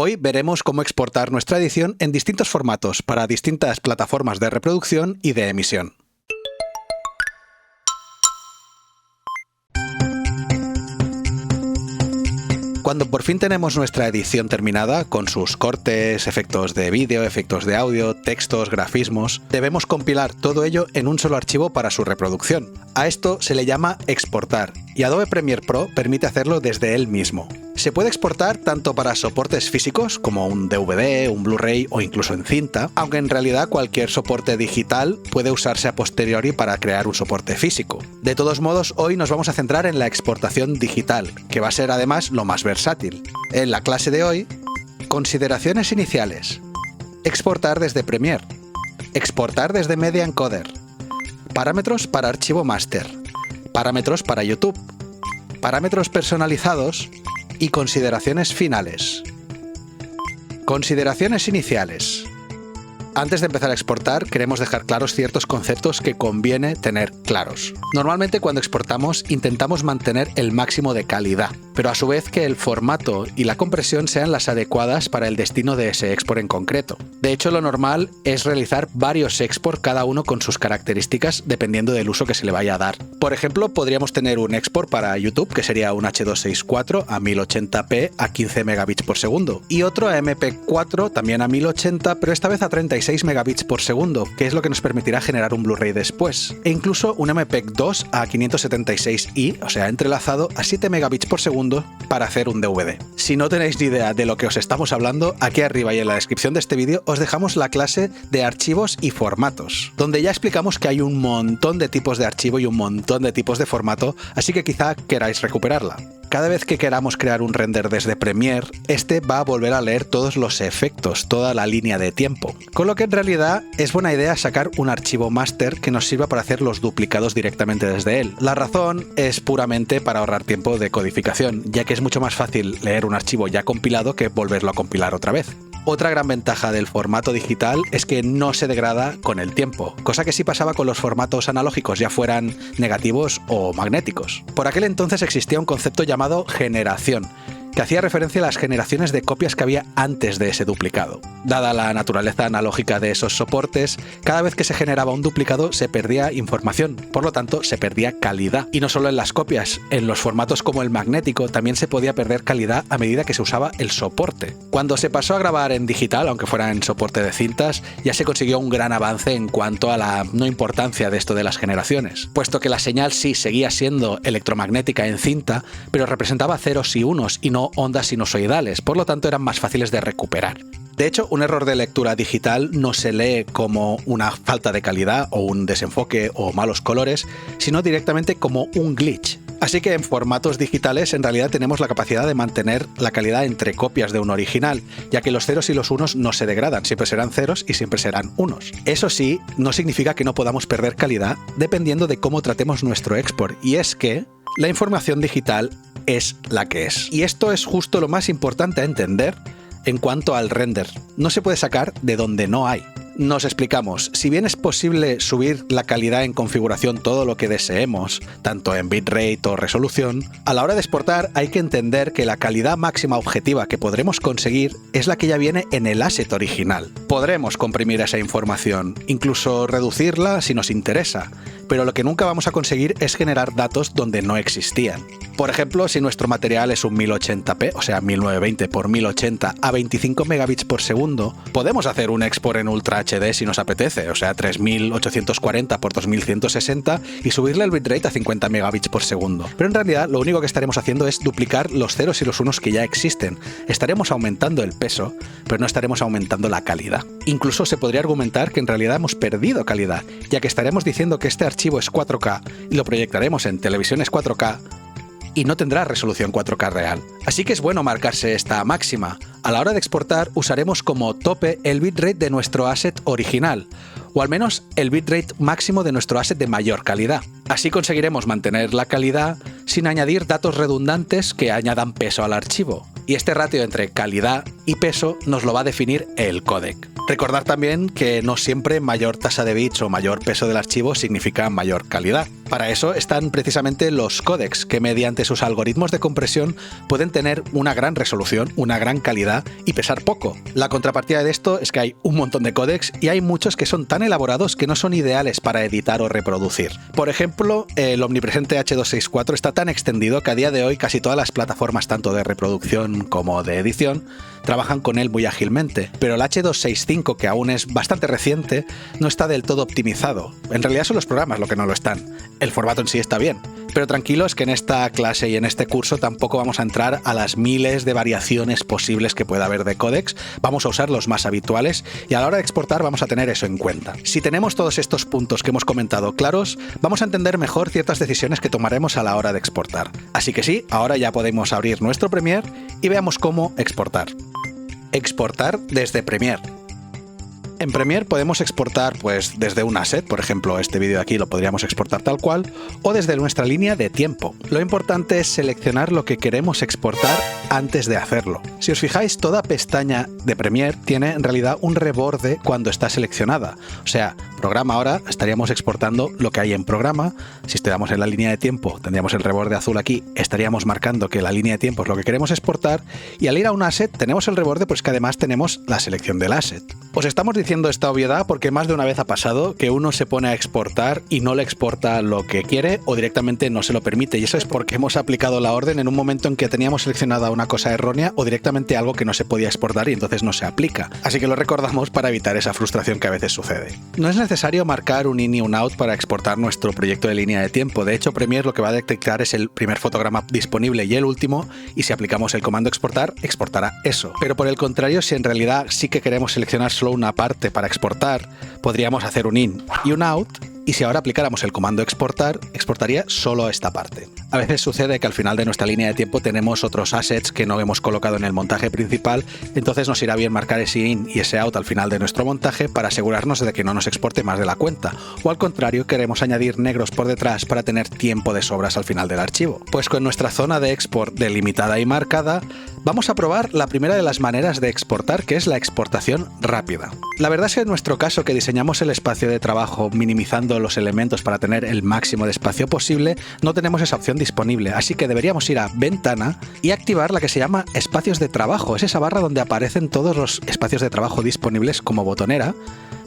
Hoy veremos cómo exportar nuestra edición en distintos formatos para distintas plataformas de reproducción y de emisión. Cuando por fin tenemos nuestra edición terminada, con sus cortes, efectos de vídeo, efectos de audio, textos, grafismos, debemos compilar todo ello en un solo archivo para su reproducción. A esto se le llama exportar, y Adobe Premiere Pro permite hacerlo desde él mismo. Se puede exportar tanto para soportes físicos como un DVD, un Blu-ray o incluso en cinta, aunque en realidad cualquier soporte digital puede usarse a posteriori para crear un soporte físico. De todos modos, hoy nos vamos a centrar en la exportación digital, que va a ser además lo más versátil. En la clase de hoy, consideraciones iniciales, exportar desde Premiere, exportar desde Media Encoder, parámetros para archivo master, parámetros para YouTube, parámetros personalizados y consideraciones finales. Consideraciones iniciales. Antes de empezar a exportar, queremos dejar claros ciertos conceptos que conviene tener claros. Normalmente cuando exportamos intentamos mantener el máximo de calidad, pero a su vez que el formato y la compresión sean las adecuadas para el destino de ese export en concreto. De hecho, lo normal es realizar varios export, cada uno con sus características dependiendo del uso que se le vaya a dar. Por ejemplo, podríamos tener un export para YouTube, que sería un H264 a 1080p a 15 megabits por segundo, y otro a MP4 también a 1080, pero esta vez a 36 megabits por segundo, que es lo que nos permitirá generar un Blu-ray después, e incluso un MPEG 2 a 576i, o sea, entrelazado a 7 megabits por segundo para hacer un DVD. Si no tenéis ni idea de lo que os estamos hablando, aquí arriba y en la descripción de este vídeo os dejamos la clase de archivos y formatos, donde ya explicamos que hay un montón de tipos de archivo y un montón de tipos de formato, así que quizá queráis recuperarla. Cada vez que queramos crear un render desde Premiere, este va a volver a leer todos los efectos, toda la línea de tiempo. Con lo que en realidad es buena idea sacar un archivo master que nos sirva para hacer los duplicados directamente desde él. La razón es puramente para ahorrar tiempo de codificación, ya que es mucho más fácil leer un archivo ya compilado que volverlo a compilar otra vez. Otra gran ventaja del formato digital es que no se degrada con el tiempo, cosa que sí pasaba con los formatos analógicos, ya fueran negativos o magnéticos. Por aquel entonces existía un concepto llamado generación, que hacía referencia a las generaciones de copias que había antes de ese duplicado. Dada la naturaleza analógica de esos soportes, cada vez que se generaba un duplicado se perdía información, por lo tanto se perdía calidad. Y no solo en las copias, en los formatos como el magnético también se podía perder calidad a medida que se usaba el soporte. Cuando se pasó a grabar en digital, aunque fuera en soporte de cintas, ya se consiguió un gran avance en cuanto a la no importancia de esto de las generaciones, puesto que la señal sí seguía siendo electromagnética en cinta, pero representaba ceros y unos y no ondas sinusoidales, por lo tanto eran más fáciles de recuperar. De hecho, un error de lectura digital no se lee como una falta de calidad o un desenfoque o malos colores, sino directamente como un glitch. Así que en formatos digitales en realidad tenemos la capacidad de mantener la calidad entre copias de un original, ya que los ceros y los unos no se degradan, siempre serán ceros y siempre serán unos. Eso sí, no significa que no podamos perder calidad dependiendo de cómo tratemos nuestro export, y es que la información digital es la que es. Y esto es justo lo más importante a entender en cuanto al render. No se puede sacar de donde no hay. Nos explicamos, si bien es posible subir la calidad en configuración todo lo que deseemos, tanto en bitrate o resolución, a la hora de exportar hay que entender que la calidad máxima objetiva que podremos conseguir es la que ya viene en el asset original. Podremos comprimir esa información, incluso reducirla si nos interesa, pero lo que nunca vamos a conseguir es generar datos donde no existían. Por ejemplo, si nuestro material es un 1080p, o sea 1920 x 1080 a 25 megabits por segundo, podemos hacer un export en Ultra HD si nos apetece, o sea 3840 x 2160 y subirle el bitrate a 50 megabits por segundo. Pero en realidad lo único que estaremos haciendo es duplicar los ceros y los unos que ya existen. Estaremos aumentando el peso, pero no estaremos aumentando la calidad. Incluso se podría argumentar que en realidad hemos perdido calidad, ya que estaremos diciendo que este archivo es 4K y lo proyectaremos en televisiones 4K y no tendrá resolución 4K real. Así que es bueno marcarse esta máxima. A la hora de exportar usaremos como tope el bitrate de nuestro asset original, o al menos el bitrate máximo de nuestro asset de mayor calidad. Así conseguiremos mantener la calidad sin añadir datos redundantes que añadan peso al archivo. Y este ratio entre calidad y peso nos lo va a definir el códec. Recordar también que no siempre mayor tasa de bits o mayor peso del archivo significa mayor calidad. Para eso están precisamente los códecs, que mediante sus algoritmos de compresión pueden tener una gran resolución, una gran calidad y pesar poco. La contrapartida de esto es que hay un montón de códecs y hay muchos que son tan elaborados que no son ideales para editar o reproducir. Por ejemplo, el omnipresente H264 está tan extendido que a día de hoy casi todas las plataformas, tanto de reproducción como de edición, trabajan con él muy ágilmente, pero el H265, que aún es bastante reciente, no está del todo optimizado. En realidad son los programas lo que no lo están. El formato en sí está bien, pero tranquilos que en esta clase y en este curso tampoco vamos a entrar a las miles de variaciones posibles que pueda haber de códecs, vamos a usar los más habituales y a la hora de exportar vamos a tener eso en cuenta. Si tenemos todos estos puntos que hemos comentado claros, vamos a entender mejor ciertas decisiones que tomaremos a la hora de exportar. Así que sí, ahora ya podemos abrir nuestro Premiere y veamos cómo exportar. Exportar desde Premiere. En Premiere podemos exportar pues desde un asset, por ejemplo este vídeo de aquí lo podríamos exportar tal cual, o desde nuestra línea de tiempo. Lo importante es seleccionar lo que queremos exportar antes de hacerlo. Si os fijáis, toda pestaña de Premiere tiene en realidad un reborde cuando está seleccionada. O sea, programa ahora estaríamos exportando lo que hay en programa. Si estuviéramos en la línea de tiempo tendríamos el reborde azul aquí, estaríamos marcando que la línea de tiempo es lo que queremos exportar, y al ir a un asset tenemos el reborde pues que además tenemos la selección del asset. Os estamos diciendo esta obviedad porque más de una vez ha pasado que uno se pone a exportar y no le exporta lo que quiere o directamente no se lo permite, y eso es porque hemos aplicado la orden en un momento en que teníamos seleccionada una cosa errónea o directamente algo que no se podía exportar y entonces no se aplica. Así que lo recordamos para evitar esa frustración que a veces sucede. No es necesario marcar un in y un out para exportar nuestro proyecto de línea de tiempo. De hecho, Premiere lo que va a detectar es el primer fotograma disponible y el último, y si aplicamos el comando exportar, exportará eso. Pero por el contrario, si en realidad sí que queremos seleccionar solo una parte para exportar, podríamos hacer un in y un out, y si ahora aplicáramos el comando exportar, exportaría solo esta parte. A veces sucede que al final de nuestra línea de tiempo tenemos otros assets que no hemos colocado en el montaje principal, entonces nos irá bien marcar ese in y ese out al final de nuestro montaje para asegurarnos de que no nos exporte más de la cuenta, o al contrario, queremos añadir negros por detrás para tener tiempo de sobras al final del archivo. Pues con nuestra zona de export delimitada y marcada, vamos a probar la primera de las maneras de exportar, que es la exportación rápida. La verdad es que en nuestro caso, que diseñamos el espacio de trabajo minimizando los elementos para tener el máximo de espacio posible, no tenemos esa opción disponible, así que deberíamos ir a Ventana y activar la que se llama Espacios de Trabajo. Es esa barra donde aparecen todos los espacios de trabajo disponibles como botonera.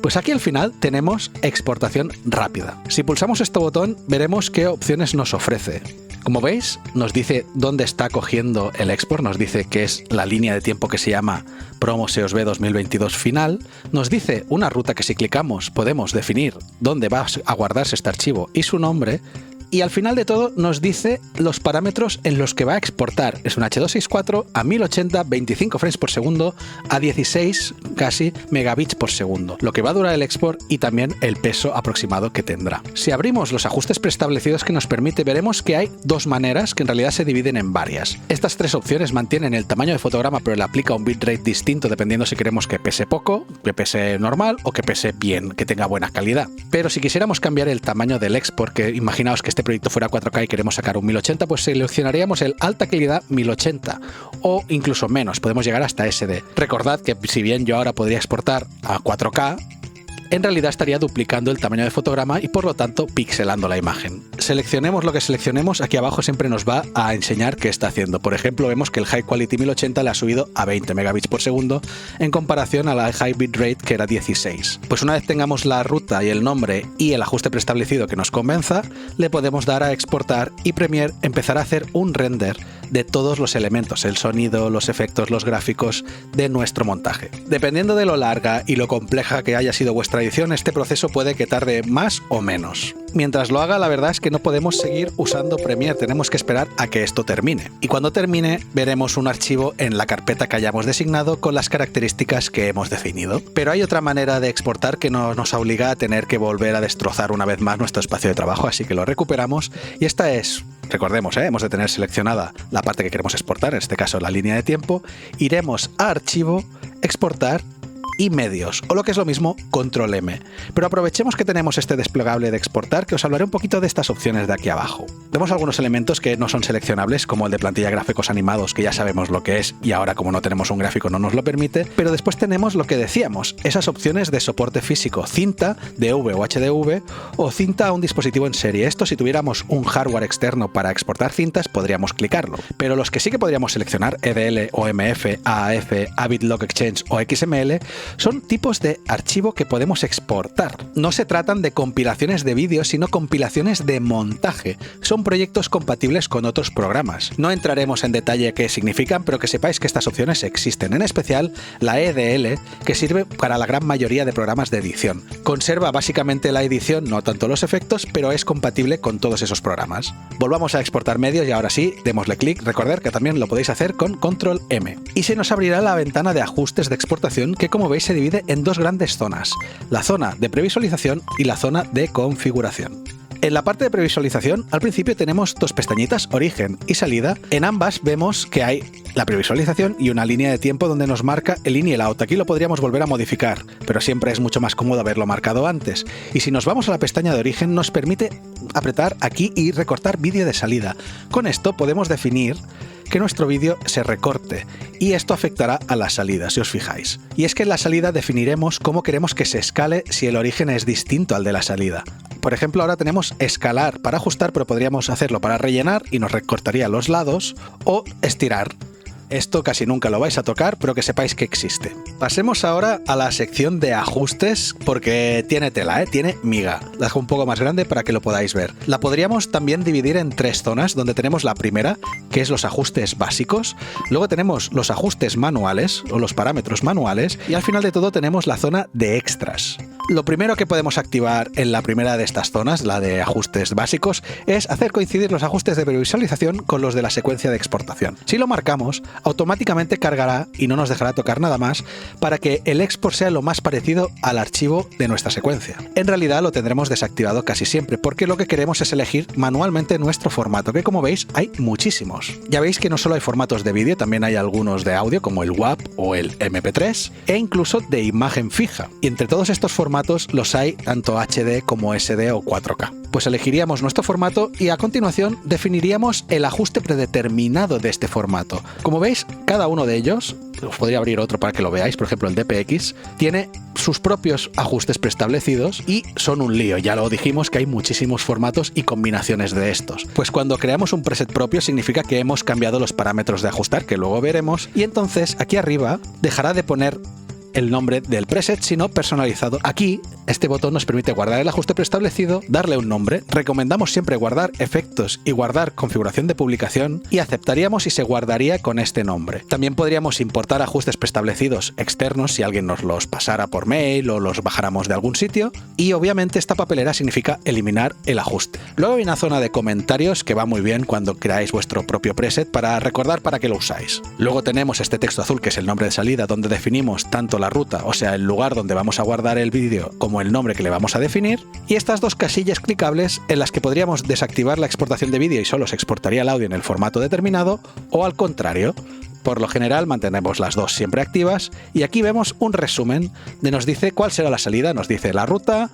Pues aquí al final tenemos exportación rápida. Si pulsamos este botón, veremos qué opciones nos ofrece. Como veis, nos dice dónde está cogiendo el export, nos dice que es la línea de tiempo que se llama Promo SEOSB 2022 final, nos dice una ruta que si clicamos podemos definir dónde va a guardarse este archivo y su nombre, y al final de todo nos dice los parámetros en los que va a exportar. Es un H264 a 1080, 25 frames por segundo, a 16 casi megabits por segundo, lo que va a durar el export y también el peso aproximado que tendrá. Si abrimos los ajustes preestablecidos que nos permite, veremos que hay dos maneras que en realidad se dividen en varias. Estas tres opciones mantienen el tamaño de fotograma, pero le aplica un bitrate distinto dependiendo si queremos que pese poco, que pese normal o que pese bien, que tenga buena calidad. Pero si quisiéramos cambiar el tamaño del export, que imaginaos que este proyecto fuera 4K y queremos sacar un 1080, pues seleccionaríamos el alta calidad 1080 o incluso menos, podemos llegar hasta SD. Recordad que si bien yo ahora podría exportar a 4K, en realidad estaría duplicando el tamaño de fotograma y por lo tanto pixelando la imagen. Seleccionemos lo que seleccionemos, aquí abajo siempre nos va a enseñar qué está haciendo. Por ejemplo, vemos que el High Quality 1080 le ha subido a 20 megabits por segundo en comparación a la High Bitrate, que era 16. Pues una vez tengamos la ruta y el nombre y el ajuste preestablecido que nos convenza, le podemos dar a exportar y Premiere empezará a hacer un render de todos los elementos, el sonido, los efectos, los gráficos de nuestro montaje. Dependiendo de lo larga y lo compleja que haya sido vuestra edición, este proceso puede que tarde más o menos. Mientras lo haga, la verdad es que no podemos seguir usando Premiere, tenemos que esperar a que esto termine. Y cuando termine, veremos un archivo en la carpeta que hayamos designado con las características que hemos definido. Pero hay otra manera de exportar que no nos obliga a tener que volver a destrozar una vez más nuestro espacio de trabajo, así que lo recuperamos, y esta es, recordemos, hemos de tener seleccionada la parte que queremos exportar, en este caso la línea de tiempo, iremos a Archivo, Exportar, y medios, o lo que es lo mismo, control M. Pero aprovechemos que tenemos este desplegable de exportar, que os hablaré un poquito de estas opciones de aquí abajo. Vemos algunos elementos que no son seleccionables, como el de plantilla gráficos animados, que ya sabemos lo que es, y ahora como no tenemos un gráfico no nos lo permite, pero después tenemos lo que decíamos, esas opciones de soporte físico, cinta, DV o HDV, o cinta a un dispositivo en serie. Esto, si tuviéramos un hardware externo para exportar cintas, podríamos clicarlo. Pero los que sí que podríamos seleccionar, EDL, OMF, AAF, Avid Lock Exchange o XML, son tipos de archivo que podemos exportar. No se tratan de compilaciones de vídeo, sino compilaciones de montaje. Son proyectos compatibles con otros programas. No entraremos en detalle qué significan, pero que sepáis que estas opciones existen, en especial la EDL, que sirve para la gran mayoría de programas de edición. Conserva básicamente la edición, no tanto los efectos, pero es compatible con todos esos programas. Volvamos a exportar medios y ahora sí, démosle clic. Recordad que también lo podéis hacer con control M. Y se nos abrirá la ventana de ajustes de exportación que, como veis, se divide en dos grandes zonas: la zona de previsualización y la zona de configuración. En la parte de previsualización, al principio tenemos dos pestañitas, origen y salida. En ambas vemos que hay la previsualización y una línea de tiempo donde nos marca el in y el out. Aquí lo podríamos volver a modificar, pero siempre es mucho más cómodo haberlo marcado antes. Y si nos vamos a la pestaña de origen, nos permite apretar aquí y recortar vídeo de salida. Con esto podemos definir que nuestro vídeo se recorte, y esto afectará a la salida, si os fijáis. Y es que en la salida definiremos cómo queremos que se escale si el origen es distinto al de la salida. Por ejemplo, ahora tenemos escalar para ajustar, pero podríamos hacerlo para rellenar y nos recortaría los lados, o estirar. Esto casi nunca lo vais a tocar, pero que sepáis que existe. Pasemos ahora a la sección de ajustes, porque tiene tela, tiene miga. La dejo un poco más grande para que lo podáis ver. La podríamos también dividir en tres zonas, donde tenemos la primera, que es los ajustes básicos. Luego tenemos los ajustes manuales, o los parámetros manuales. Y al final de todo tenemos la zona de extras. Lo primero que podemos activar en la primera de estas zonas, la de ajustes básicos, es hacer coincidir los ajustes de previsualización con los de la secuencia de exportación. Si lo marcamos, automáticamente cargará y no nos dejará tocar nada más para que el export sea lo más parecido al archivo de nuestra secuencia. En realidad lo tendremos desactivado casi siempre, porque lo que queremos es elegir manualmente nuestro formato, que como veis hay muchísimos. Ya veis que no solo hay formatos de vídeo, también hay algunos de audio como el WAV o el MP3, e incluso de imagen fija. Y entre todos estos formatos los hay tanto HD como SD o 4K. Pues elegiríamos nuestro formato y a continuación definiríamos el ajuste predeterminado de este formato. Como veis, cada uno de ellos, os podría abrir otro para que lo veáis, por ejemplo el DPX, tiene sus propios ajustes preestablecidos y son un lío. Ya lo dijimos que hay muchísimos formatos y combinaciones de estos. Pues cuando creamos un preset propio significa que hemos cambiado los parámetros de ajustar, que luego veremos, y entonces aquí arriba dejará de poner el nombre del preset, sino personalizado. Aquí, este botón nos permite guardar el ajuste preestablecido, darle un nombre. Recomendamos siempre guardar efectos y guardar configuración de publicación, y aceptaríamos si se guardaría con este nombre. También podríamos importar ajustes preestablecidos externos si alguien nos los pasara por mail o los bajáramos de algún sitio, y obviamente esta papelera significa eliminar el ajuste. Luego hay una zona de comentarios que va muy bien cuando creáis vuestro propio preset para recordar para qué lo usáis. Luego tenemos este texto azul que es el nombre de salida, donde definimos tanto la ruta, o sea el lugar donde vamos a guardar el vídeo, como el nombre que le vamos a definir, y estas dos casillas clicables en las que podríamos desactivar la exportación de vídeo y solo se exportaría el audio en el formato determinado, o al contrario. Por lo general mantenemos las dos siempre activas, y aquí vemos un resumen de nos dice cuál será la salida, nos dice la ruta,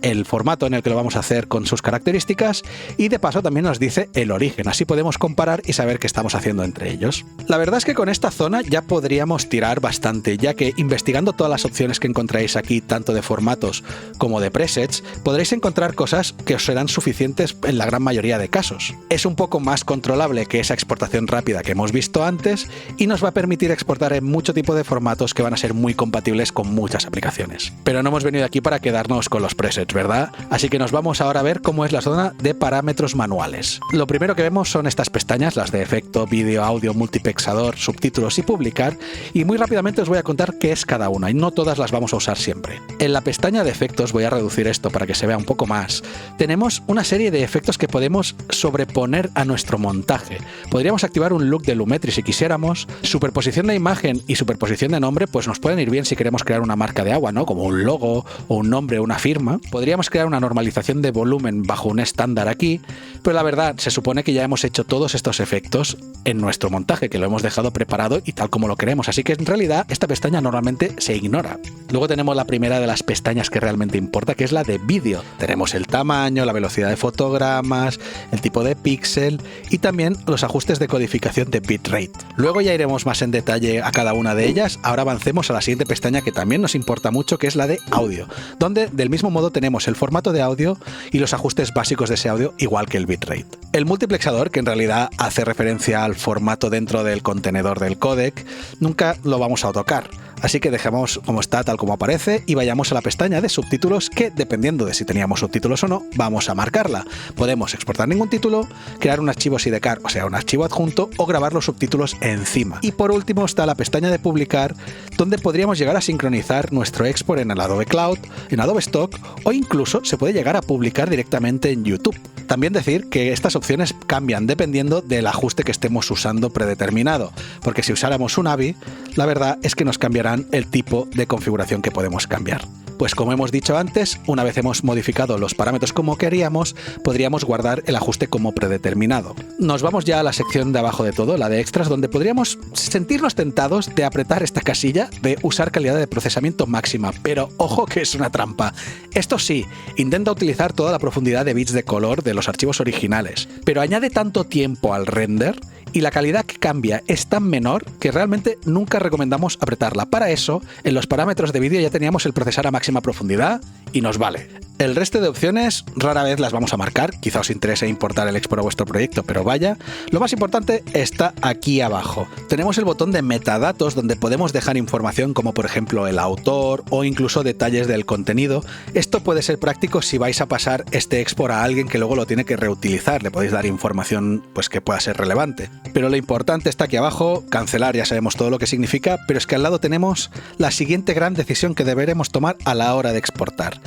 el formato en el que lo vamos a hacer con sus características, y de paso también nos dice el origen, así podemos comparar y saber qué estamos haciendo entre ellos. La verdad es que con esta zona ya podríamos tirar bastante, ya que investigando todas las opciones que encontráis aquí, tanto de formatos como de presets, podréis encontrar cosas que os serán suficientes en la gran mayoría de casos. Es un poco más controlable que esa exportación rápida que hemos visto antes, y nos va a permitir exportar en mucho tipo de formatos que van a ser muy compatibles con muchas aplicaciones. Pero no hemos venido aquí para quedarnos con los presets, ¿verdad? Así que nos vamos ahora a ver cómo es la zona de parámetros manuales. Lo primero que vemos son estas pestañas, las de efecto, vídeo, audio, multiplexador, subtítulos y publicar, y muy rápidamente os voy a contar qué es cada una, y no todas las vamos a usar siempre. En la pestaña de efectos, voy a reducir esto para que se vea un poco más, tenemos una serie de efectos que podemos sobreponer a nuestro montaje. Podríamos activar un look de Lumetri si quisiéramos, superposición de imagen y superposición de nombre, pues nos pueden ir bien si queremos crear una marca de agua, ¿no? Como un logo o un nombre o una firma. Podríamos Podríamos crear una normalización de volumen bajo un estándar aquí, pero la verdad se supone que ya hemos hecho todos estos efectos en nuestro montaje, que lo hemos dejado preparado y tal como lo queremos, así que en realidad esta pestaña normalmente se ignora. Luego tenemos la primera de las pestañas que realmente importa, que es la de vídeo. Tenemos el tamaño, la velocidad de fotogramas, el tipo de píxel y también los ajustes de codificación de bitrate. Luego ya iremos más en detalle a cada una de ellas. Ahora avancemos a la siguiente pestaña que también nos importa mucho, que es la de audio, donde del mismo modo tenemos el formato de audio y los ajustes básicos de ese audio, igual que el bitrate. El multiplexador, que en realidad hace referencia al formato dentro del contenedor del códec, nunca lo vamos a tocar. Así que dejemos como está, tal como aparece, y vayamos a la pestaña de subtítulos que, dependiendo de si teníamos subtítulos o no, vamos a marcarla. Podemos exportar ningún título, crear un archivo sidecar, o sea, un archivo adjunto, o grabar los subtítulos encima. Y por último está la pestaña de publicar, donde podríamos llegar a sincronizar nuestro export en el Adobe Cloud, en Adobe Stock, o incluso se puede llegar a publicar directamente en YouTube. También decir que estas opciones cambian dependiendo del ajuste que estemos usando predeterminado, porque si usáramos un AVI, la verdad es que nos cambiarán el tipo de configuración que podemos cambiar. Pues como hemos dicho antes, una vez hemos modificado los parámetros como queríamos, podríamos guardar el ajuste como predeterminado. Nos vamos ya a la sección de abajo de todo, la de extras, donde podríamos sentirnos tentados de apretar esta casilla de usar calidad de procesamiento máxima, pero ojo que es una trampa. Esto sí, intenta utilizar toda la profundidad de bits de color de los archivos originales, pero añade tanto tiempo al render y la calidad que cambia es tan menor que realmente nunca recomendamos apretarla. Para eso, en los parámetros de vídeo ya teníamos el procesar a máxima profundidad y nos vale. El resto de opciones rara vez las vamos a marcar, quizá os interese importar el export a vuestro proyecto, pero vaya, lo más importante está aquí abajo. Tenemos el botón de metadatos donde podemos dejar información como por ejemplo el autor o incluso detalles del contenido. Esto puede ser práctico si vais a pasar este export a alguien que luego lo tiene que reutilizar, le podéis dar información pues que pueda ser relevante. Pero lo importante está aquí abajo, cancelar ya sabemos todo lo que significa, pero es que al lado tenemos la siguiente gran decisión que deberemos tomar a la hora de exportar.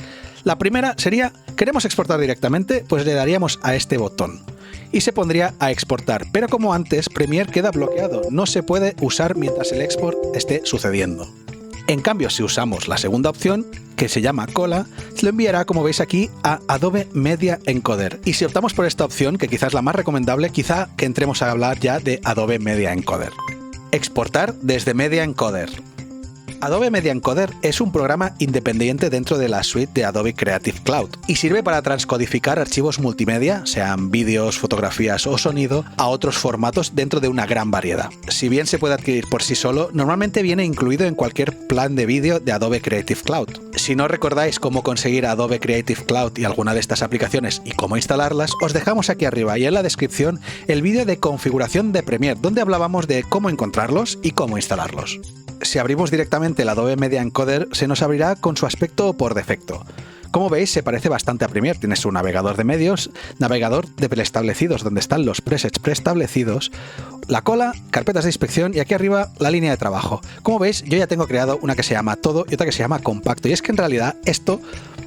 La primera sería, ¿queremos exportar directamente? Pues le daríamos a este botón y se pondría a exportar, pero como antes, Premiere queda bloqueado, no se puede usar mientras el export esté sucediendo. En cambio, si usamos la segunda opción, que se llama cola, lo enviará, como veis aquí, a Adobe Media Encoder. Y si optamos por esta opción, que quizás es la más recomendable, quizá que entremos a hablar ya de Adobe Media Encoder. Exportar desde Media Encoder. Adobe Media Encoder es un programa independiente dentro de la suite de Adobe Creative Cloud y sirve para transcodificar archivos multimedia, sean vídeos, fotografías o sonido, a otros formatos dentro de una gran variedad. Si bien se puede adquirir por sí solo, normalmente viene incluido en cualquier plan de vídeo de Adobe Creative Cloud. Si no recordáis cómo conseguir Adobe Creative Cloud y alguna de estas aplicaciones y cómo instalarlas, os dejamos aquí arriba y en la descripción el vídeo de configuración de Premiere, donde hablábamos de cómo encontrarlos y cómo instalarlos. Si abrimos directamente el Adobe Media Encoder, se nos abrirá con su aspecto por defecto. Como veis, se parece bastante a Premiere. Tiene su navegador de medios, navegador de preestablecidos, donde están los presets preestablecidos, la cola, carpetas de inspección y aquí arriba la línea de trabajo. Como veis, yo ya tengo creado una que se llama todo y otra que se llama compacto. Y es que en realidad esto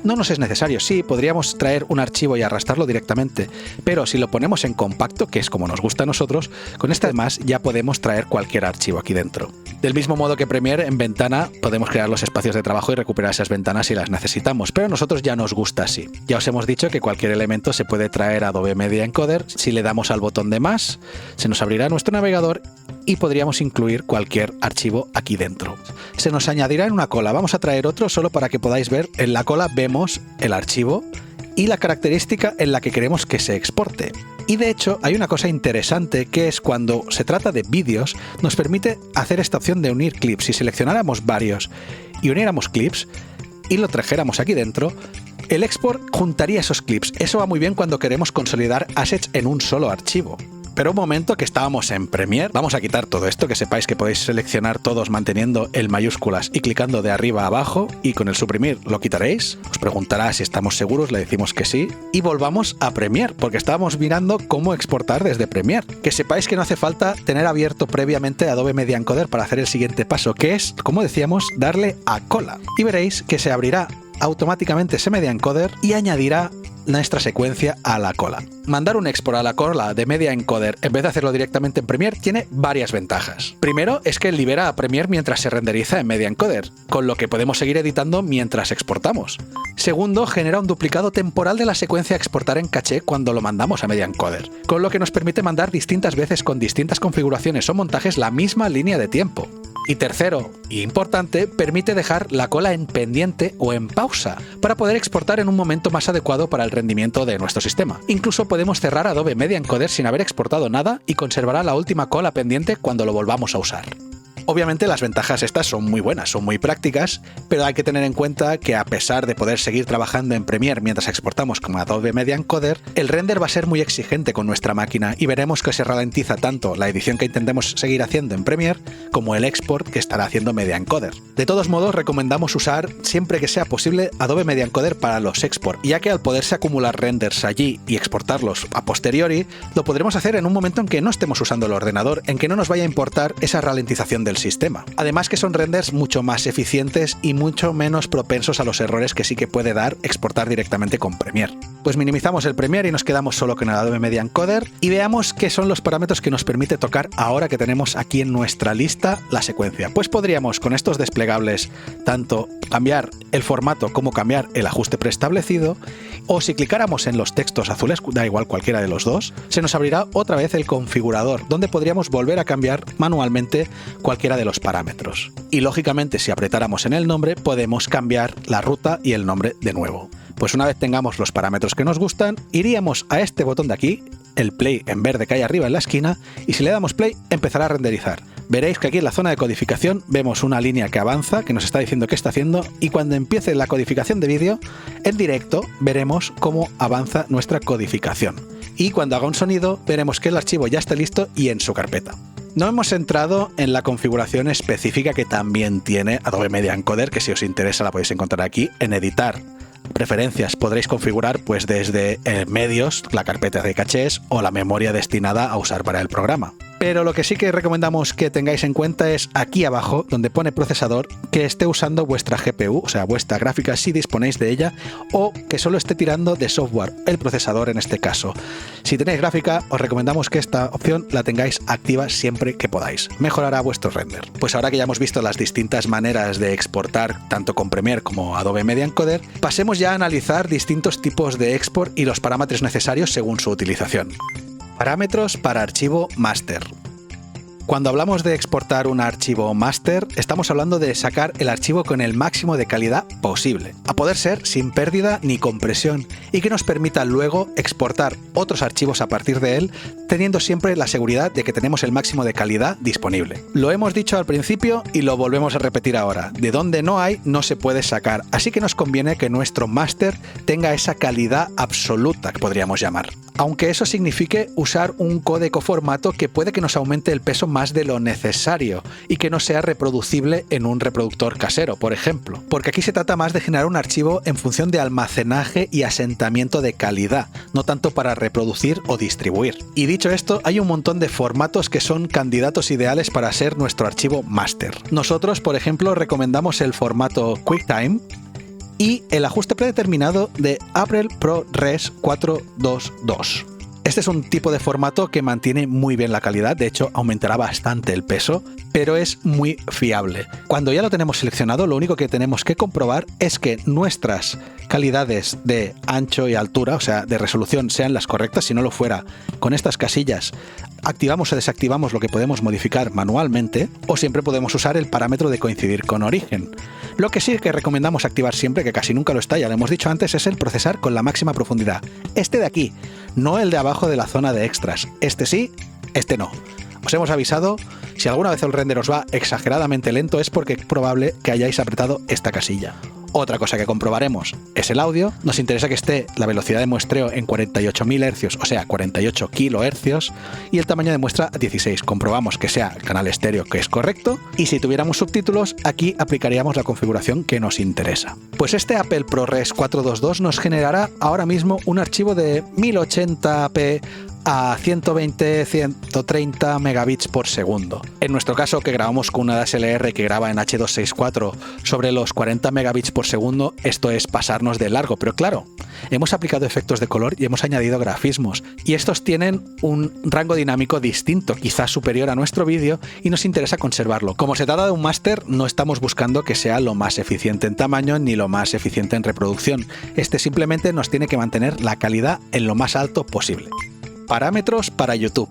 no nos es necesario. Sí, podríamos traer un archivo y arrastrarlo directamente, pero si lo ponemos en compacto, que es como nos gusta a nosotros, con este además ya podemos traer cualquier archivo aquí dentro. Del mismo modo que Premiere, en ventana podemos crear los espacios de trabajo y recuperar esas ventanas si las necesitamos, pero a nosotros ya nos gusta así. Ya os hemos dicho que cualquier elemento se puede traer a Adobe Media Encoder. Si le damos al botón de más, se nos abrirá nuestro navegador y podríamos incluir cualquier archivo aquí dentro. Se nos añadirá en una cola. Vamos a traer otro solo para que podáis ver. En la cola vemos el archivo y la característica en la que queremos que se exporte. Y de hecho hay una cosa interesante que es cuando se trata de vídeos, nos permite hacer esta opción de unir clips. Si seleccionáramos varios y uniéramos clips y lo trajéramos aquí dentro, el export juntaría esos clips. Eso va muy bien cuando queremos consolidar assets en un solo archivo. Pero un momento, que estábamos en Premiere, vamos a quitar todo esto, que sepáis que podéis seleccionar todos manteniendo el mayúsculas y clicando de arriba a abajo, y con el suprimir lo quitaréis. Os preguntará si estamos seguros, le decimos que sí, y volvamos a Premiere, porque estábamos mirando cómo exportar desde Premiere. Que sepáis que no hace falta tener abierto previamente Adobe Media Encoder para hacer el siguiente paso, que es, como decíamos, darle a cola. Y veréis que se abrirá automáticamente ese Media Encoder y añadirá nuestra secuencia a la cola. Mandar un export a la cola de Media Encoder en vez de hacerlo directamente en Premiere tiene varias ventajas. Primero es que libera a Premiere mientras se renderiza en Media Encoder, con lo que podemos seguir editando mientras exportamos. Segundo, genera un duplicado temporal de la secuencia a exportar en caché cuando lo mandamos a Media Encoder, con lo que nos permite mandar distintas veces con distintas configuraciones o montajes la misma línea de tiempo. Y tercero, y importante, permite dejar la cola en pendiente o en pausa para poder exportar en un momento más adecuado para el rendimiento de nuestro sistema. Incluso podemos cerrar Adobe Media Encoder sin haber exportado nada y conservará la última cola pendiente cuando lo volvamos a usar. Obviamente las ventajas estas son muy buenas, son muy prácticas, pero hay que tener en cuenta que a pesar de poder seguir trabajando en Premiere mientras exportamos como Adobe Media Encoder, el render va a ser muy exigente con nuestra máquina y veremos que se ralentiza tanto la edición que intentemos seguir haciendo en Premiere como el export que estará haciendo Media Encoder. De todos modos, recomendamos usar siempre que sea posible Adobe Media Encoder para los export, ya que al poderse acumular renders allí y exportarlos a posteriori, lo podremos hacer en un momento en que no estemos usando el ordenador, en que no nos vaya a importar esa ralentización del sistema. Además que son renders mucho más eficientes y mucho menos propensos a los errores que sí que puede dar exportar directamente con Premiere. Pues minimizamos el Premiere y nos quedamos solo con el Adobe Media Encoder y veamos qué son los parámetros que nos permite tocar ahora que tenemos aquí en nuestra lista la secuencia. Pues podríamos con estos desplegables tanto cambiar el formato como cambiar el ajuste preestablecido, o si clicáramos en los textos azules, da igual cualquiera de los dos, se nos abrirá otra vez el configurador donde podríamos volver a cambiar manualmente cualquiera de los parámetros. Y lógicamente si apretáramos en el nombre podemos cambiar la ruta y el nombre de nuevo. Pues una vez tengamos los parámetros que nos gustan, iríamos a este botón de aquí, el play en verde que hay arriba en la esquina, y si le damos play empezará a renderizar. Veréis que aquí en la zona de codificación vemos una línea que avanza, que nos está diciendo qué está haciendo, y cuando empiece la codificación de vídeo, en directo veremos cómo avanza nuestra codificación. Y cuando haga un sonido, veremos que el archivo ya está listo y en su carpeta. No hemos entrado en la configuración específica que también tiene Adobe Media Encoder, que si os interesa la podéis encontrar aquí en editar. Preferencias podréis configurar pues desde medios, la carpeta de cachés o la memoria destinada a usar para el programa. Pero lo que sí que recomendamos que tengáis en cuenta es aquí abajo, donde pone procesador, que esté usando vuestra GPU, o sea, vuestra gráfica si disponéis de ella, o que solo esté tirando de software, el procesador en este caso. Si tenéis gráfica, os recomendamos que esta opción la tengáis activa siempre que podáis. Mejorará vuestro render. Pues ahora que ya hemos visto las distintas maneras de exportar tanto con Premiere como Adobe Media Encoder, pasemos ya a analizar distintos tipos de export y los parámetros necesarios según su utilización. Parámetros para archivo master. Cuando hablamos de exportar un archivo master, estamos hablando de sacar el archivo con el máximo de calidad posible, a poder ser sin pérdida ni compresión, y que nos permita luego exportar otros archivos a partir de él, teniendo siempre la seguridad de que tenemos el máximo de calidad disponible. Lo hemos dicho al principio y lo volvemos a repetir ahora, de donde no hay no se puede sacar, así que nos conviene que nuestro master tenga esa calidad absoluta que podríamos llamar. Aunque eso signifique usar un códec o formato que puede que nos aumente el peso más de lo necesario y que no sea reproducible en un reproductor casero, por ejemplo. Porque aquí se trata más de generar un archivo en función de almacenaje y asentamiento de calidad, no tanto para reproducir o distribuir. Y dicho esto, hay un montón de formatos que son candidatos ideales para ser nuestro archivo master. Nosotros, por ejemplo, recomendamos el formato QuickTime y el ajuste predeterminado de Apple ProRes 422. Este es un tipo de formato que mantiene muy bien la calidad, de hecho aumentará bastante el peso, pero es muy fiable. Cuando ya lo tenemos seleccionado, lo único que tenemos que comprobar es que nuestras calidades de ancho y altura, o sea, de resolución, sean las correctas. Si no lo fuera, con estas casillas activamos o desactivamos lo que podemos modificar manualmente, o siempre podemos usar el parámetro de coincidir con origen. Lo que sí que recomendamos activar siempre, que casi nunca lo está, ya lo hemos dicho antes, es el procesar con la máxima profundidad. Este de aquí, no el de abajo de la zona de extras. Este sí, este no. Os hemos avisado, si alguna vez el render os va exageradamente lento es porque es probable que hayáis apretado esta casilla. Otra cosa que comprobaremos es el audio. Nos interesa que esté la velocidad de muestreo en 48.000 Hz, o sea, 48 kHz, y el tamaño de muestra a 16. Comprobamos que sea el canal estéreo, que es correcto, y si tuviéramos subtítulos, aquí aplicaríamos la configuración que nos interesa. Pues este Apple ProRes 422 nos generará ahora mismo un archivo de 1080p a 120-130 megabits por segundo. En nuestro caso, que grabamos con una DSLR que graba en H.264 sobre los 40 megabits por segundo, esto es pasarnos de largo, pero claro, hemos aplicado efectos de color y hemos añadido grafismos, y estos tienen un rango dinámico distinto, quizás superior a nuestro vídeo, y nos interesa conservarlo. Como se trata de un máster, no estamos buscando que sea lo más eficiente en tamaño ni lo más eficiente en reproducción. Este simplemente nos tiene que mantener la calidad en lo más alto posible. Parámetros para YouTube.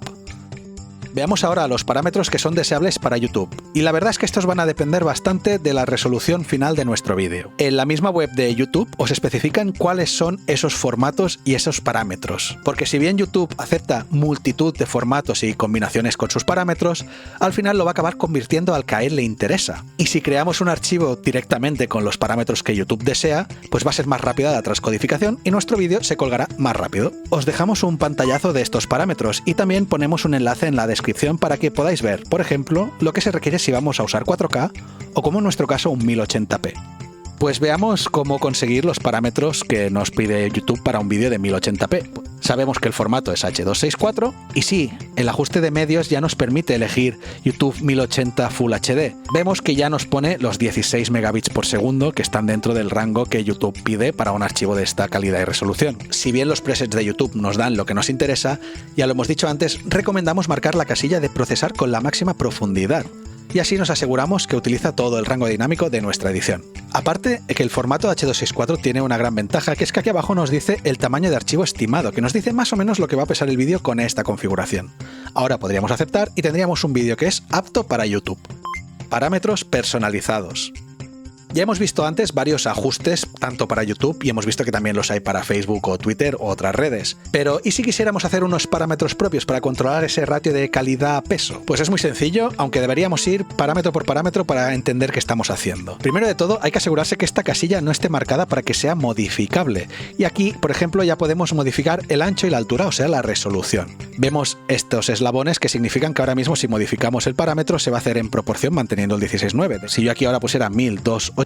Veamos ahora los parámetros que son deseables para YouTube, y la verdad es que estos van a depender bastante de la resolución final de nuestro vídeo. En la misma web de YouTube os especifican cuáles son esos formatos y esos parámetros, porque si bien YouTube acepta multitud de formatos y combinaciones con sus parámetros, al final lo va a acabar convirtiendo al que a él le interesa. Y si creamos un archivo directamente con los parámetros que YouTube desea, pues va a ser más rápida la transcodificación y nuestro vídeo se colgará más rápido. Os dejamos un pantallazo de estos parámetros y también ponemos un enlace en la descripción para que podáis ver, por ejemplo, lo que se requiere si vamos a usar 4K o, como en nuestro caso, un 1080p. Pues veamos cómo conseguir los parámetros que nos pide YouTube para un vídeo de 1080p. Sabemos que el formato es H.264 y sí, el ajuste de medios ya nos permite elegir YouTube 1080 Full HD. Vemos que ya nos pone los 16 megabits por segundo que están dentro del rango que YouTube pide para un archivo de esta calidad y resolución. Si bien los presets de YouTube nos dan lo que nos interesa, ya lo hemos dicho antes, recomendamos marcar la casilla de procesar con la máxima profundidad, y así nos aseguramos que utiliza todo el rango dinámico de nuestra edición. Aparte, que el formato H.264 tiene una gran ventaja, que es que aquí abajo nos dice el tamaño de archivo estimado, que nos dice más o menos lo que va a pesar el vídeo con esta configuración. Ahora podríamos aceptar y tendríamos un vídeo que es apto para YouTube. Parámetros personalizados. Ya hemos visto antes varios ajustes tanto para YouTube y hemos visto que también los hay para Facebook o Twitter u otras redes. Pero ¿y si quisiéramos hacer unos parámetros propios para controlar ese ratio de calidad-peso? Pues es muy sencillo, aunque deberíamos ir parámetro por parámetro para entender qué estamos haciendo. Primero de todo, hay que asegurarse que esta casilla no esté marcada para que sea modificable. Y aquí, por ejemplo, ya podemos modificar el ancho y la altura, o sea, la resolución. Vemos estos eslabones que significan que ahora mismo si modificamos el parámetro se va a hacer en proporción manteniendo el 16:9. Si yo aquí ahora pusiera 1280,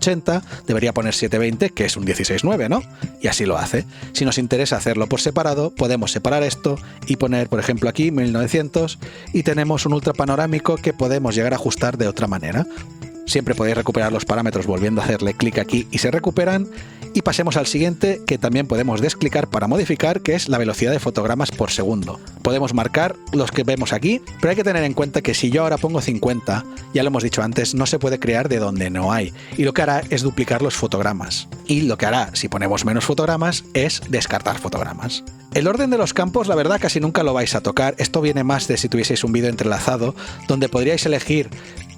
debería poner 720, que es un 16:9, ¿no? Y así lo hace. Si nos interesa hacerlo por separado, podemos separar esto y poner, por ejemplo, aquí 1900 y tenemos un ultra panorámico que podemos llegar a ajustar de otra manera. Siempre podéis recuperar los parámetros volviendo a hacerle clic aquí y se recuperan. Y pasemos al siguiente, que también podemos desclicar para modificar, que es la velocidad de fotogramas por segundo. Podemos marcar los que vemos aquí, pero hay que tener en cuenta que si yo ahora pongo 50, ya lo hemos dicho antes, no se puede crear de donde no hay, y lo que hará es duplicar los fotogramas. Y lo que hará, si ponemos menos fotogramas, es descartar fotogramas. El orden de los campos, la verdad, casi nunca lo vais a tocar. Esto viene más de si tuvieseis un vídeo entrelazado, donde podríais elegir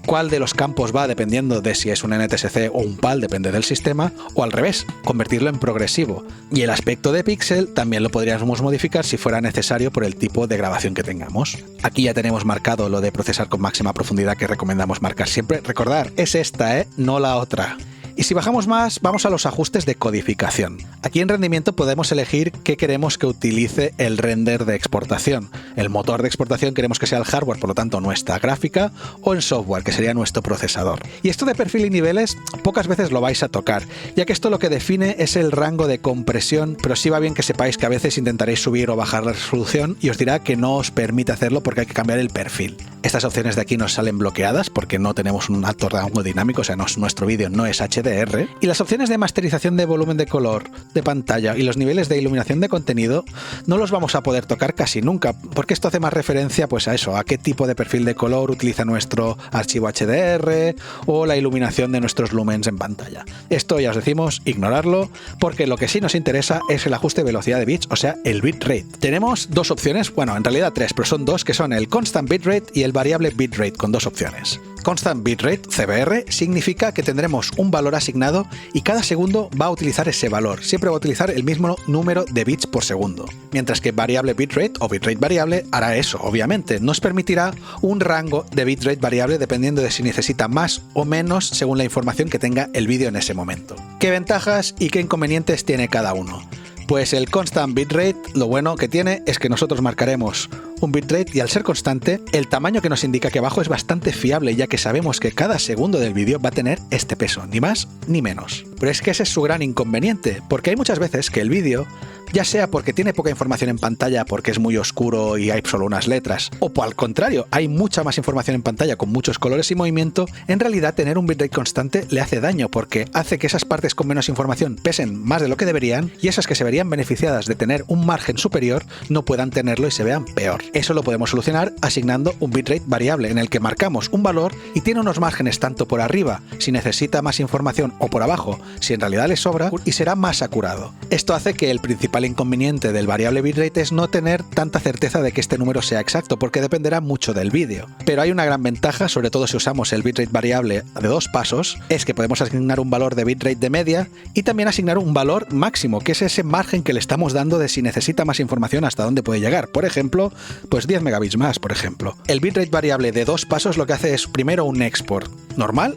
cuál de los campos va dependiendo de si es un NTSC o un PAL, depende del sistema, o al revés, convertirlo en progresivo. Y el aspecto de píxel también lo podríamos modificar si fuera necesario por el tipo de grabación que tengamos. Aquí ya tenemos marcado lo de procesar con máxima profundidad que recomendamos marcar siempre. Recordar, es esta, no la otra. Y si bajamos más, vamos a los ajustes de codificación. Aquí en rendimiento podemos elegir qué queremos que utilice el render de exportación. El motor de exportación queremos que sea el hardware, por lo tanto nuestra gráfica, o el software, que sería nuestro procesador. Y esto de perfil y niveles, pocas veces lo vais a tocar, ya que esto lo que define es el rango de compresión, pero sí va bien que sepáis que a veces intentaréis subir o bajar la resolución y os dirá que no os permite hacerlo porque hay que cambiar el perfil. Estas opciones de aquí nos salen bloqueadas porque no tenemos un alto rango dinámico, o sea, nuestro vídeo no es HDR. Y las opciones de masterización de volumen de color, de pantalla y los niveles de iluminación de contenido no los vamos a poder tocar casi nunca, porque esto hace más referencia pues a eso, a qué tipo de perfil de color utiliza nuestro archivo HDR o la iluminación de nuestros lumens en pantalla. Esto ya os decimos, ignorarlo, porque lo que sí nos interesa es el ajuste de velocidad de bits, o sea, el bitrate. Tenemos dos opciones, bueno, en realidad tres, pero son dos, que son el constant bitrate y el variable bitrate, con dos opciones. Constant bitrate, CBR, significa que tendremos un valor asignado y cada segundo va a utilizar ese valor. Siempre va a utilizar el mismo número de bits por segundo. Mientras que variable bitrate o bitrate variable hará eso, obviamente. Nos permitirá un rango de bitrate variable dependiendo de si necesita más o menos según la información que tenga el vídeo en ese momento. ¿Qué ventajas y qué inconvenientes tiene cada uno? Pues el constant bitrate, lo bueno que tiene es que nosotros marcaremos un bitrate y al ser constante, el tamaño que nos indica aquí abajo es bastante fiable, ya que sabemos que cada segundo del vídeo va a tener este peso, ni más ni menos. pero es que ese es su gran inconveniente, porque hay muchas veces que el vídeo, ya sea porque tiene poca información en pantalla porque es muy oscuro y hay solo unas letras, o por al contrario, hay mucha más información en pantalla con muchos colores y movimiento, en realidad tener un bitrate constante le hace daño porque hace que esas partes con menos información pesen más de lo que deberían y esas que se verían beneficiadas de tener un margen superior no puedan tenerlo y se vean peor. Eso lo podemos solucionar asignando un bitrate variable en el que marcamos un valor y tiene unos márgenes tanto por arriba si necesita más información o por abajo si en realidad le sobra y será más acurado. Esto hace que el principal inconveniente del variable bitrate es no tener tanta certeza de que este número sea exacto porque dependerá mucho del vídeo. Pero hay una gran ventaja, sobre todo si usamos el bitrate variable de 2 pasos, es que podemos asignar un valor de bitrate de media y también asignar un valor máximo, que es ese margen que le estamos dando de si necesita más información hasta dónde puede llegar. Por ejemplo, pues 10 megabits más, por ejemplo. El bitrate variable de 2 pasos lo que hace es primero un export normal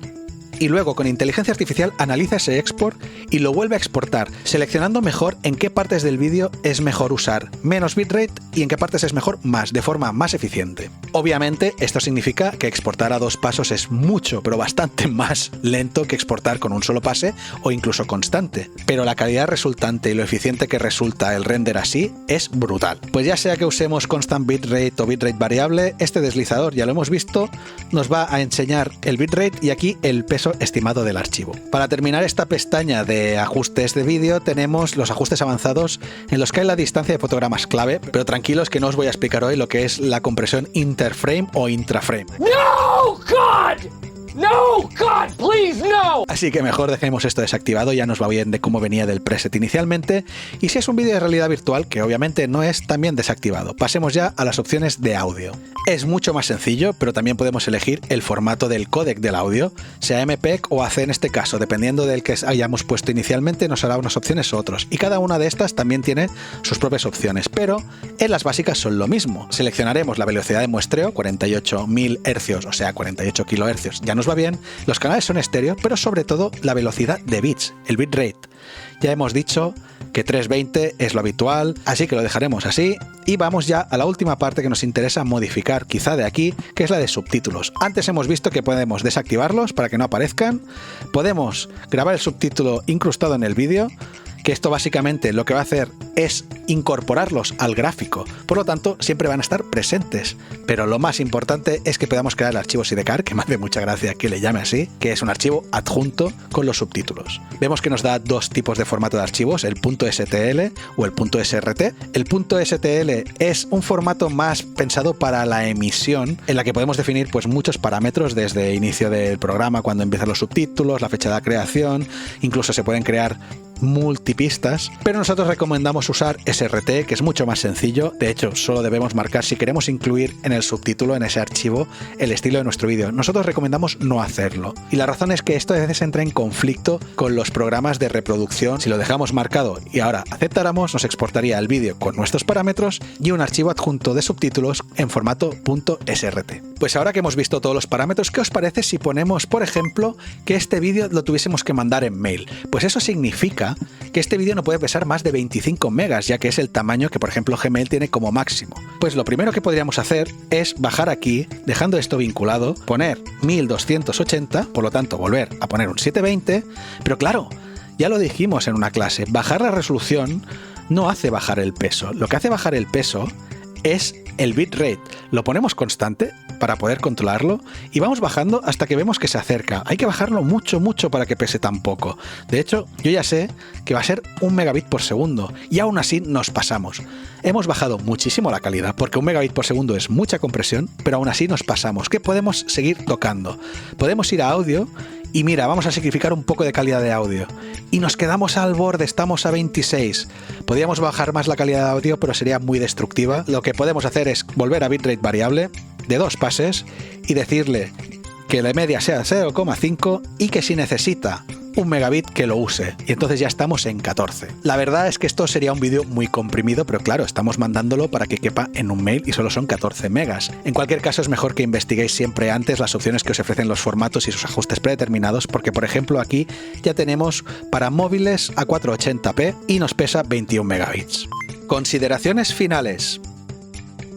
y luego con inteligencia artificial analiza ese export y lo vuelve a exportar, seleccionando mejor en qué partes del vídeo es mejor usar menos bitrate y en qué partes es mejor más, de forma más eficiente. Obviamente esto significa que exportar a 2 pasos es mucho, pero bastante más lento que exportar con un solo pase o incluso constante, pero la calidad resultante y lo eficiente que resulta el render así es brutal. Pues ya sea que usemos constant bitrate o bitrate variable, este deslizador, ya lo hemos visto, nos va a enseñar el bitrate y aquí el peso estimado del archivo. Para terminar esta pestaña de ajustes de vídeo tenemos los ajustes avanzados en los que hay la distancia de fotogramas clave, pero tranquilos que no os voy a explicar hoy lo que es la compresión interframe o intraframe. No, God! No, God, please, no! Así que mejor dejemos esto desactivado, ya nos va bien de cómo venía del preset inicialmente, y si es un vídeo de realidad virtual, que obviamente no es, también desactivado. Pasemos ya a las opciones de audio. Es mucho más sencillo, pero también podemos elegir el formato del códec del audio, sea MPEG o AC en este caso, dependiendo del que hayamos puesto inicialmente nos hará unas opciones u otros, y cada una de estas también tiene sus propias opciones, pero en las básicas son lo mismo. Seleccionaremos la velocidad de muestreo, 48.000 Hz, o sea 48 kHz, ya nos va bien. Los canales son estéreo, pero sobre todo la velocidad de bits, el bitrate. Ya hemos dicho que 320 es lo habitual, así que lo dejaremos así y vamos ya a la última parte que nos interesa modificar, quizá de aquí, que es la de subtítulos. Antes hemos visto que podemos desactivarlos para que no aparezcan, podemos grabar el subtítulo incrustado en el vídeo, que esto básicamente lo que va a hacer es incorporarlos al gráfico, por lo tanto siempre van a estar presentes, pero lo más importante es que podamos crear el archivo sidecar, que me hace mucha gracia que le llame así, que es un archivo adjunto con los subtítulos. Vemos que nos da dos tipos de formato de archivos, el .stl o el .srt. El .stl es un formato más pensado para la emisión, en la que podemos definir pues muchos parámetros desde inicio del programa, cuando empiezan los subtítulos, la fecha de creación, incluso se pueden crear multipistas, pero nosotros recomendamos usar SRT, que es mucho más sencillo. De hecho, solo debemos marcar si queremos incluir en el subtítulo, en ese archivo, el estilo de nuestro vídeo. Nosotros recomendamos no hacerlo. Y la razón es que esto a veces entra en conflicto con los programas de reproducción. Si lo dejamos marcado y ahora aceptáramos, nos exportaría el vídeo con nuestros parámetros y un archivo adjunto de subtítulos en formato .srt. Pues ahora que hemos visto todos los parámetros, ¿qué os parece si ponemos, por ejemplo, que este vídeo lo tuviésemos que mandar en mail? Pues eso significa que este vídeo no puede pesar más de 25 megas, ya que es el tamaño que, por ejemplo, Gmail tiene como máximo. Pues lo primero que podríamos hacer es bajar aquí, dejando esto vinculado, poner 1280, por lo tanto volver a poner un 720, pero claro, ya lo dijimos en una clase, bajar la resolución no hace bajar el peso. Lo que hace bajar el peso es el bitrate. Lo ponemos constante para poder controlarlo y vamos bajando hasta que vemos que se acerca. Hay que bajarlo mucho para que pese tan poco. De hecho, yo ya sé que va a ser 1 megabit por segundo y aún así nos pasamos. Hemos bajado muchísimo la calidad porque 1 megabit por segundo es mucha compresión, pero aún así nos pasamos. ¿Qué podemos seguir tocando? Podemos ir a audio y mira, vamos a sacrificar un poco de calidad de audio. Y nos quedamos al borde, estamos a 26. Podríamos bajar más la calidad de audio, pero sería muy destructiva. Lo que podemos hacer es volver a bitrate variable de 2 pases y decirle que la media sea 0,5 y que si necesita 1 megabit que lo use, y entonces ya estamos en 14. La verdad es que esto sería un vídeo muy comprimido, pero claro, estamos mandándolo para que quepa en un mail y solo son 14 megas. En cualquier caso es mejor que investiguéis siempre antes las opciones que os ofrecen los formatos y sus ajustes predeterminados, porque por ejemplo aquí ya tenemos para móviles a 480p y nos pesa 21 megabits. Consideraciones finales.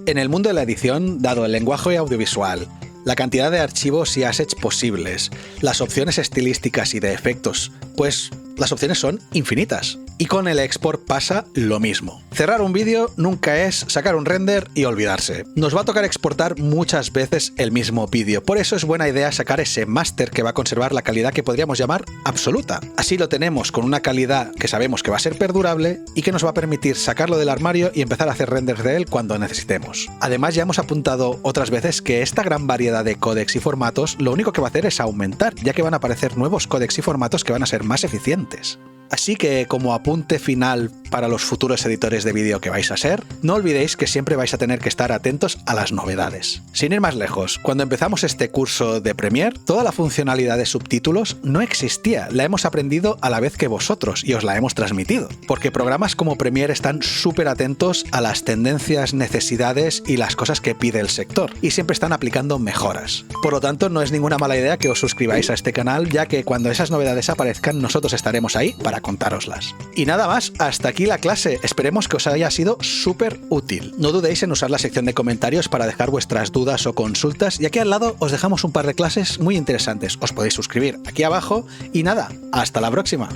En el mundo de la edición, dado el lenguaje audiovisual, la cantidad de archivos y assets posibles, las opciones estilísticas y de efectos, pues Las opciones son infinitas. Y con el export pasa lo mismo. Cerrar un vídeo nunca es sacar un render y olvidarse. Nos va a tocar exportar muchas veces el mismo vídeo. Por eso es buena idea sacar ese máster que va a conservar la calidad que podríamos llamar absoluta. Así lo tenemos con una calidad que sabemos que va a ser perdurable y que nos va a permitir sacarlo del armario y empezar a hacer renders de él cuando necesitemos. Además, ya hemos apuntado otras veces que esta gran variedad de códecs y formatos lo único que va a hacer es aumentar, ya que van a aparecer nuevos códecs y formatos que van a ser más eficientes. Así que, como apunte final para los futuros editores de vídeo que vais a ser, no olvidéis que siempre vais a tener que estar atentos a las novedades. Sin ir más lejos, cuando empezamos este curso de Premiere, toda la funcionalidad de subtítulos no existía, la hemos aprendido a la vez que vosotros y os la hemos transmitido, porque programas como Premiere están súper atentos a las tendencias, necesidades y las cosas que pide el sector, y siempre están aplicando mejoras. Por lo tanto, no es ninguna mala idea que os suscribáis a este canal, ya que cuando esas novedades aparezcan, nosotros estaremos ahí para contároslas. Y nada más, hasta aquí la clase. Esperemos que os haya sido súper útil. No dudéis en usar la sección de comentarios para dejar vuestras dudas o consultas, y aquí al lado os dejamos un par de clases muy interesantes. Os podéis suscribir aquí abajo y nada, hasta la próxima.